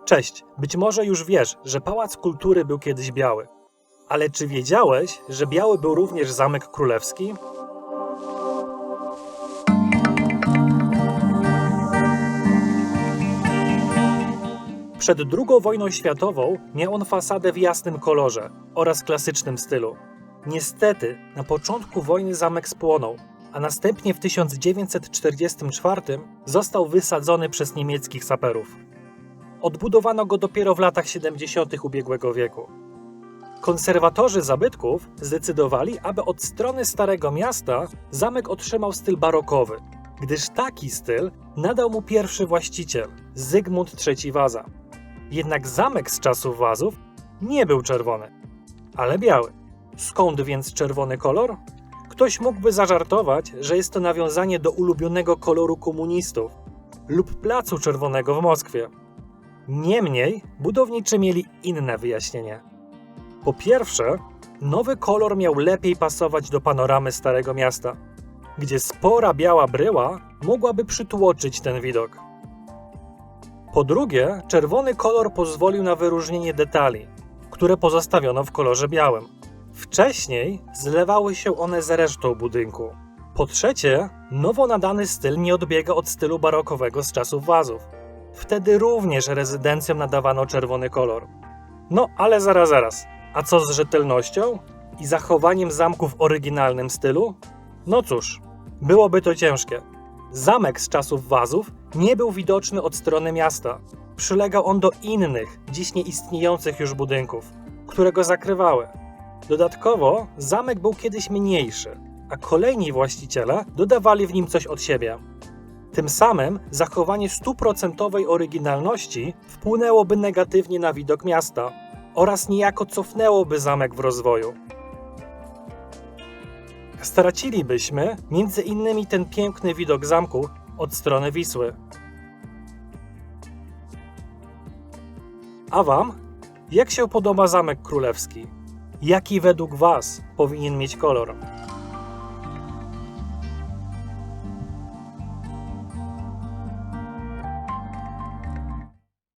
Cześć, być może już wiesz, że Pałac Kultury był kiedyś biały. Ale czy wiedziałeś, że biały był również Zamek Królewski? Przed II wojną światową miał on fasadę w jasnym kolorze oraz klasycznym stylu. Niestety, na początku wojny zamek spłonął, a następnie w 1944 został wysadzony przez niemieckich saperów. Odbudowano go dopiero w latach 70. ubiegłego wieku. Konserwatorzy zabytków zdecydowali, aby od strony Starego Miasta zamek otrzymał styl barokowy, gdyż taki styl nadał mu pierwszy właściciel, Zygmunt III Waza. Jednak zamek z czasów Wazów nie był czerwony, ale biały. Skąd więc czerwony kolor? Ktoś mógłby zażartować, że jest to nawiązanie do ulubionego koloru komunistów lub Placu Czerwonego w Moskwie. Niemniej budowniczy mieli inne wyjaśnienie. Po pierwsze, nowy kolor miał lepiej pasować do panoramy Starego Miasta, gdzie spora biała bryła mogłaby przytłoczyć ten widok. Po drugie, czerwony kolor pozwolił na wyróżnienie detali, które pozostawiono w kolorze białym. Wcześniej zlewały się one z resztą budynku. Po trzecie, nowo nadany styl nie odbiega od stylu barokowego z czasów Wazów. Wtedy również rezydencjom nadawano czerwony kolor. No ale zaraz. A co z rzetelnością i zachowaniem zamku w oryginalnym stylu? No cóż, byłoby to ciężkie. Zamek z czasów Wazów nie był widoczny od strony miasta. Przylegał on do innych, dziś nieistniejących już budynków, które go zakrywały. Dodatkowo zamek był kiedyś mniejszy, a kolejni właściciele dodawali w nim coś od siebie. Tym samym zachowanie 100% oryginalności wpłynęłoby negatywnie na widok miasta oraz niejako cofnęłoby zamek w rozwoju. Stracilibyśmy między innymi ten piękny widok zamku od strony Wisły. A wam? Jak się podoba Zamek Królewski? Jaki według was powinien mieć kolor?